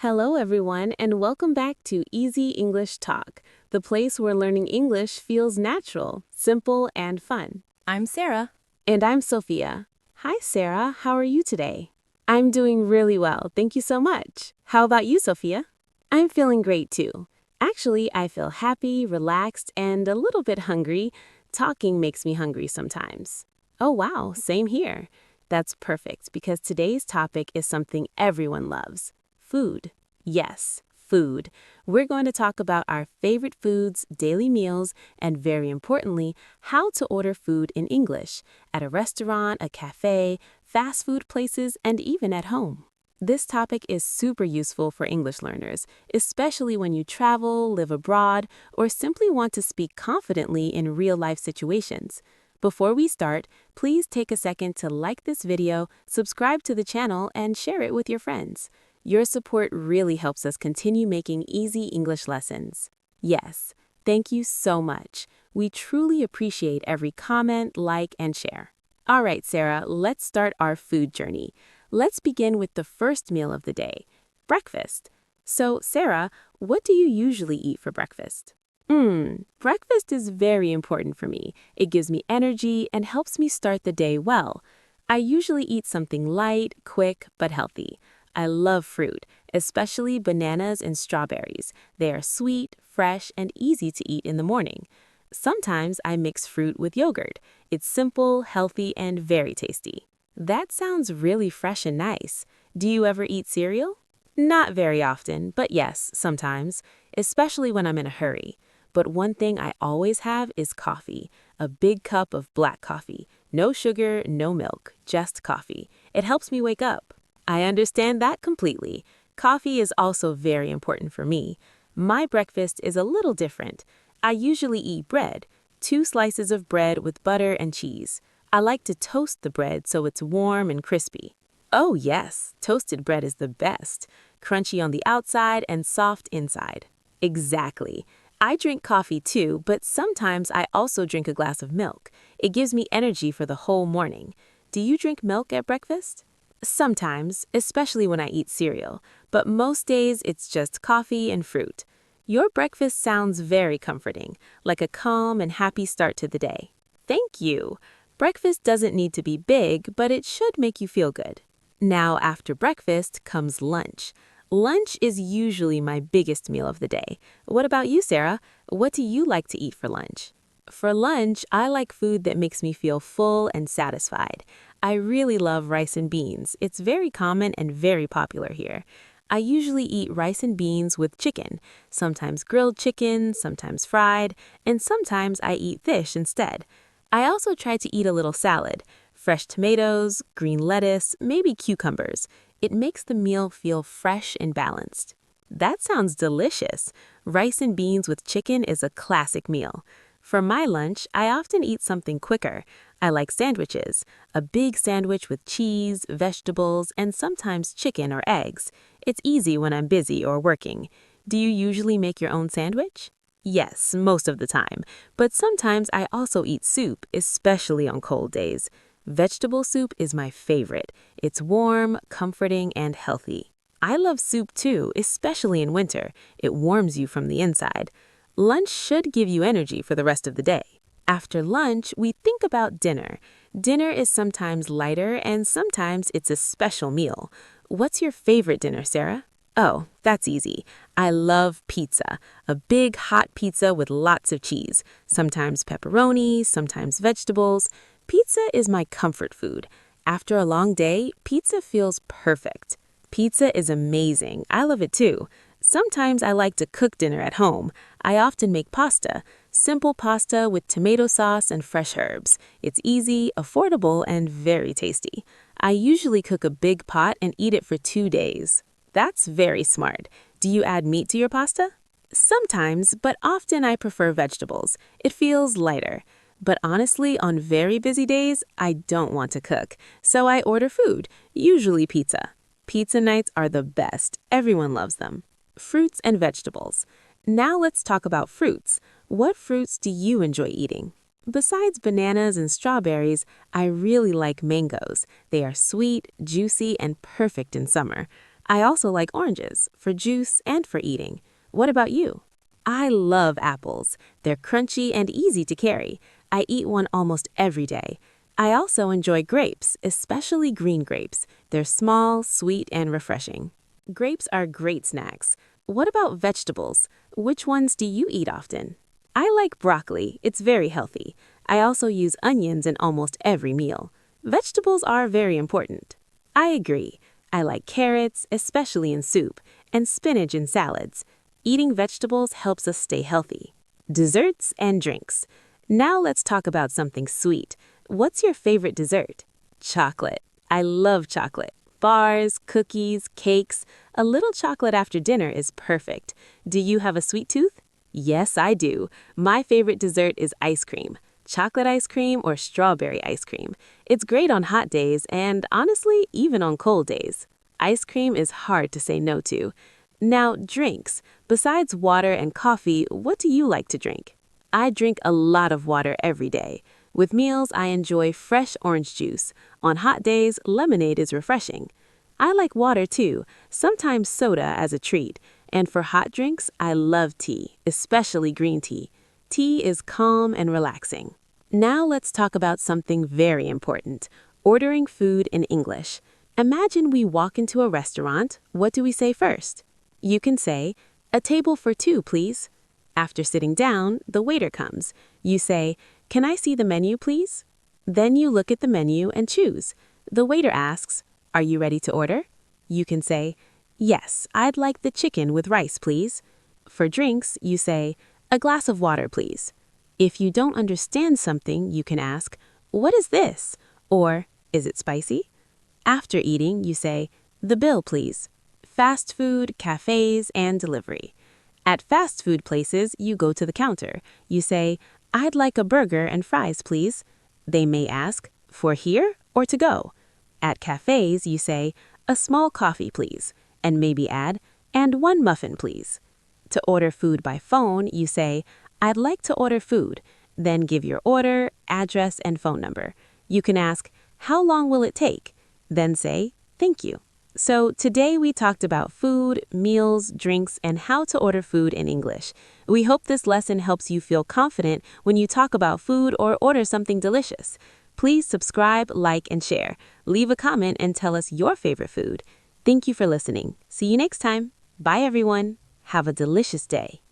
Hello, everyone, and welcome back to Easy English Talk, the place where learning English feels natural, simple, and fun. I'm Sarah. And I'm Sophia. Hi, Sarah. How are you today? I'm doing really well. Thank you so much. How about you, Sophia? I'm feeling great, too. Actually, I feel happy, relaxed, and a little bit hungry. Talking makes me hungry sometimes. Oh, wow. Same here. That's perfect because today's topic is something everyone loves. Food. Yes, food. We're going to talk about our favorite foods, daily meals, and very importantly, how to order food in English at a restaurant, a cafe, fast food places, and even at home. This topic is super useful for English learners, especially when you travel, live abroad, or simply want to speak confidently in real-life situations. Before we start, please take a second to like this video, subscribe to the channel, and share it with your friends. Your support really helps us continue making easy English lessons. Yes, thank you so much. We truly appreciate every comment, like, and share. All right, Sarah, let's start our food journey. Let's begin with the first meal of the day, breakfast. So, Sarah, what do you usually eat for breakfast? Breakfast is very important for me. It gives me energy and helps me start the day well. I usually eat something light, quick, but healthy. I love fruit, especially bananas and strawberries. They are sweet, fresh, and easy to eat in the morning. Sometimes I mix fruit with yogurt. It's simple, healthy, and very tasty. That sounds really fresh and nice. Do you ever eat cereal? Not very often, but yes, sometimes, especially when I'm in a hurry. But one thing I always have is coffee, a big cup of black coffee. No sugar, no milk, just coffee. It helps me wake up. I understand that completely. Coffee is also very important for me. My breakfast is a little different. I usually eat bread, 2 slices of bread with butter and cheese. I like to toast the bread so it's warm and crispy. Oh yes, toasted bread is the best. Crunchy on the outside and soft inside. Exactly. I drink coffee too, but sometimes I also drink a glass of milk. It gives me energy for the whole morning. Do you drink milk at breakfast? Sometimes, especially when I eat cereal, but most days it's just coffee and fruit. Your breakfast sounds very comforting, like a calm and happy start to the day. Thank you. Breakfast doesn't need to be big, but it should make you feel good. Now, after breakfast comes lunch. Lunch is usually my biggest meal of the day. What about you, Sarah? What do you like to eat for lunch? For lunch, I like food that makes me feel full and satisfied. I really love rice and beans. It's very common and very popular here. I usually eat rice and beans with chicken, sometimes grilled chicken, sometimes fried, and sometimes I eat fish instead. I also try to eat a little salad, fresh tomatoes, green lettuce, maybe cucumbers. It makes the meal feel fresh and balanced. That sounds delicious. Rice and beans with chicken is a classic meal. For my lunch, I often eat something quicker. I like sandwiches, a big sandwich with cheese, vegetables, and sometimes chicken or eggs. It's easy when I'm busy or working. Do you usually make your own sandwich? Yes, most of the time, but sometimes I also eat soup, especially on cold days. Vegetable soup is my favorite. It's warm, comforting, and healthy. I love soup too, especially in winter. It warms you from the inside. Lunch should give you energy for the rest of the day. After lunch, we think about dinner. Dinner is sometimes lighter and sometimes it's a special meal. What's your favorite dinner, Sarah? Oh, that's easy. I love pizza. A big hot pizza with lots of cheese. Sometimes pepperoni, sometimes vegetables. Pizza is my comfort food. After a long day, pizza feels perfect. Pizza is amazing. I love it too. Sometimes I like to cook dinner at home. I often make pasta, simple pasta with tomato sauce and fresh herbs. It's easy, affordable, and very tasty. I usually cook a big pot and eat it for 2 days. That's very smart. Do you add meat to your pasta? Sometimes, but often I prefer vegetables. It feels lighter. But honestly, on very busy days, I don't want to cook, so I order food, usually pizza. Pizza nights are the best. Everyone loves them. Fruits and vegetables. Now let's talk about fruits. What fruits do you enjoy eating? Besides bananas and strawberries, I really like mangoes. They are sweet, juicy, and perfect in summer. I also like oranges for juice and for eating. What about you? I love apples. They're crunchy and easy to carry. I eat one almost every day. I also enjoy grapes, especially green grapes. They're small, sweet, and refreshing. Grapes are great snacks. What about vegetables? Which ones do you eat often? I like broccoli. It's very healthy. I also use onions in almost every meal. Vegetables are very important. I agree. I like carrots, especially in soup, and spinach in salads. Eating vegetables helps us stay healthy. Desserts and drinks. Now let's talk about something sweet. What's your favorite dessert? Chocolate. I love chocolate. Bars, cookies, cakes. A little chocolate after dinner is perfect. Do you have a sweet tooth? Yes, I do. My favorite dessert is ice cream. Chocolate ice cream or strawberry ice cream. It's great on hot days and, honestly, even on cold days. Ice cream is hard to say no to. Now, drinks. Besides water and coffee, what do you like to drink? I drink a lot of water every day. With meals, I enjoy fresh orange juice. On hot days, lemonade is refreshing. I like water too, sometimes soda as a treat. And for hot drinks, I love tea, especially green tea. Tea is calm and relaxing. Now let's talk about something very important, ordering food in English. Imagine we walk into a restaurant. What do we say first? You can say, "A table for two, please." After sitting down, the waiter comes. You say, "Can I see the menu, please?" Then you look at the menu and choose. The waiter asks, "Are you ready to order?" You can say, "Yes, I'd like the chicken with rice, please." For drinks, you say, "A glass of water, please." If you don't understand something, you can ask, "What is this?" Or, "Is it spicy?" After eating, you say, "The bill, please." Fast food, cafés, and delivery. At fast food places, you go to the counter. You say, "I'd like a burger and fries, please." They may ask, "For here or to go?" At cafés, you say, "A small coffee, please," and maybe add, "And one muffin, please." To order food by phone, you say, "I'd like to order food." Then give your order, address, and phone number. You can ask, "How long will it take?" Then say, "Thank you." So today we talked about food, meals, drinks, and how to order food in English. We hope this lesson helps you feel confident when you talk about food or order something delicious. Please subscribe, like, and share. Leave a comment and tell us your favorite food. Thank you for listening. See you next time. Bye, everyone. Have a delicious day.